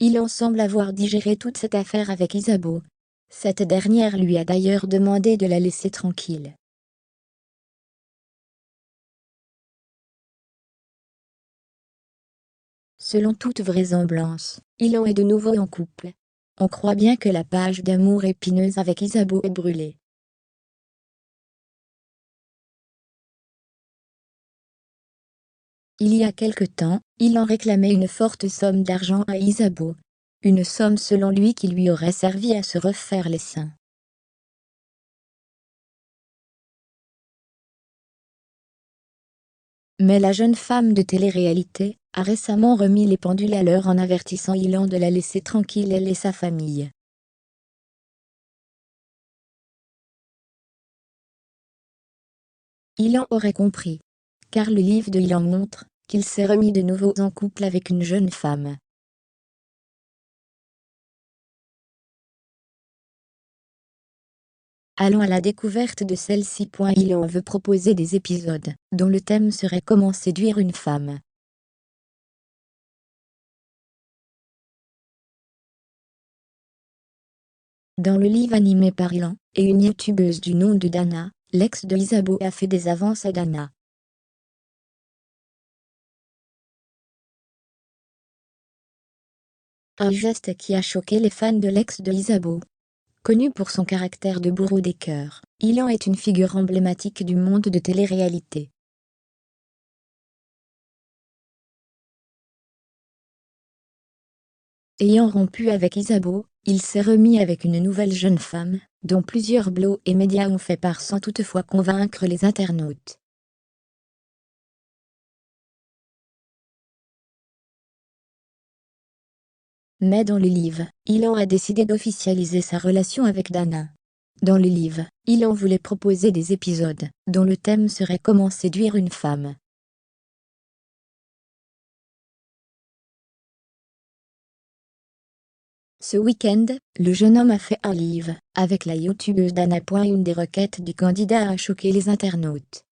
Ilan semble avoir digéré toute cette affaire avec Isabeau. Cette dernière lui a d'ailleurs demandé de la laisser tranquille. Selon toute vraisemblance, Ilan est de nouveau en couple. On croit bien que la page d'amour épineuse avec Isabeau est brûlée. Il y a quelque temps, Ilan réclamait une forte somme d'argent à Isabeau. Une somme selon lui qui lui aurait servi à se refaire les seins. Mais la jeune femme de télé-réalité a récemment remis les pendules à l'heure en avertissant Ilan de la laisser tranquille, elle et sa famille. Ilan aurait compris, car le livre de Ilan montre qu'il s'est remis de nouveau en couple avec une jeune femme. Allons à la découverte de celle-ci. Ilan veut proposer des épisodes dont le thème serait comment séduire une femme. Dans le livre animé par Ilan et une youtubeuse du nom de Dana, l'ex de Isabeau a fait des avances à Dana. Un geste qui a choqué les fans de l'ex de Isabeau. Connu pour son caractère de bourreau des cœurs, Ilan est une figure emblématique du monde de télé-réalité. Ayant rompu avec Isabeau, il s'est remis avec une nouvelle jeune femme, dont plusieurs blogs et médias ont fait part sans toutefois convaincre les internautes. Mais dans le livre, Ilan a décidé d'officialiser sa relation avec Dana. Dans le livre, Ilan voulait proposer des épisodes dont le thème serait comment séduire une femme. Ce week-end, le jeune homme a fait un live avec la youtubeuse Dana. Une des requêtes du candidat a choqué les internautes.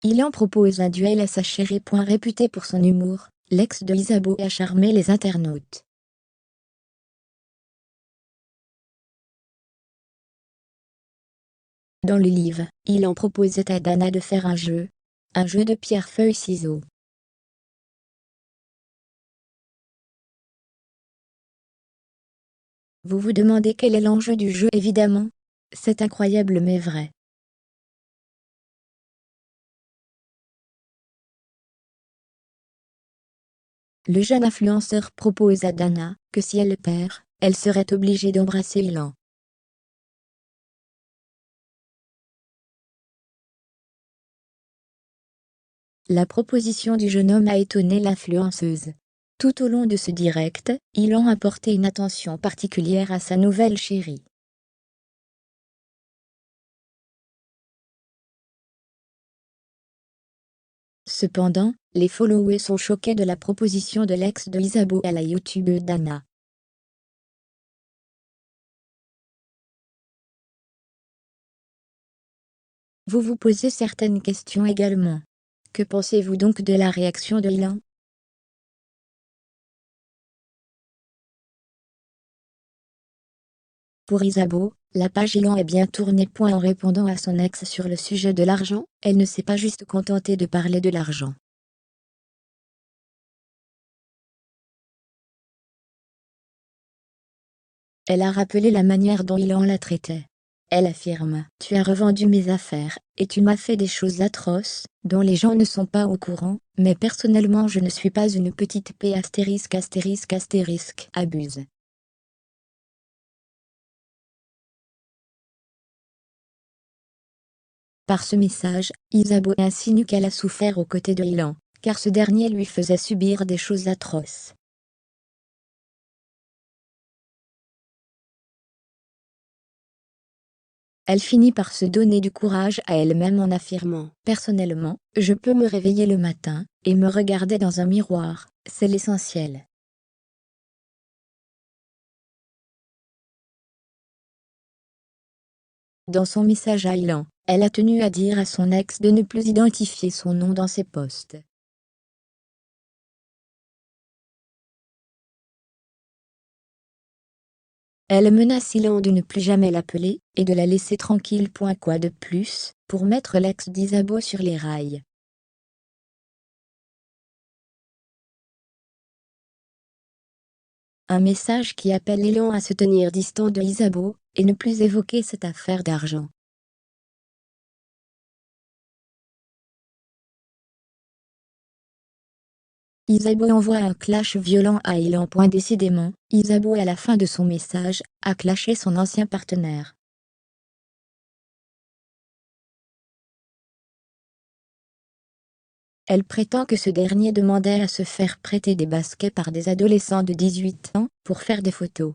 Il en propose un duel à sa chérie. Réputée pour son humour, l'ex de Isabeau a charmé les internautes. Dans le livre, il en proposait à Dana de faire un jeu de pierre-feuille-ciseaux. Vous vous demandez quel est l'enjeu du jeu? Évidemment, c'est incroyable mais vrai. Le jeune influenceur propose à Dana que si elle perd, elle serait obligée d'embrasser Ilan. La proposition du jeune homme a étonné l'influenceuse. Tout au long de ce direct, Ilan a porté une attention particulière à sa nouvelle chérie. Cependant, les followers sont choqués de la proposition de l'ex de Isabeau à la youtubeuse Dana. Vous vous posez certaines questions également. Que pensez-vous donc de la réaction de Ilan? Pour Isabeau, la page Ilan est bien tournée. En répondant à son ex sur le sujet de l'argent, elle ne s'est pas juste contentée de parler de l'argent. Elle a rappelé la manière dont Ilan la traitait. Elle affirme: Tu as revendu mes affaires, et tu m'as fait des choses atroces, dont les gens ne sont pas au courant, mais personnellement je ne suis pas une petite p*******, abuse. Par ce message, Isabeau insinue qu'elle a souffert aux côtés de Ilan, car ce dernier lui faisait subir des choses atroces. Elle finit par se donner du courage à elle-même en affirmant: Personnellement, je peux me réveiller le matin et me regarder dans un miroir, c'est l'essentiel. Dans son message à Ilan, Elle a tenu à dire à son ex de ne plus identifier son nom dans ses posts. Elle menace Ilan de ne plus jamais l'appeler, et de la laisser tranquille. Quoi de plus, pour mettre l'ex d'Isabeau sur les rails? Un message qui appelle Ilan à se tenir distant de Isabeau, et ne plus évoquer cette affaire d'argent. Isabeau envoie un clash violent à Ilan. Décidément, Isabeau à la fin de son message, a clashé son ancien partenaire. Elle prétend que ce dernier demandait à se faire prêter des baskets par des adolescents de 18 ans, pour faire des photos.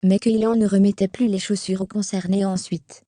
Mais que Ilan ne remettait plus les chaussures aux concernés ensuite.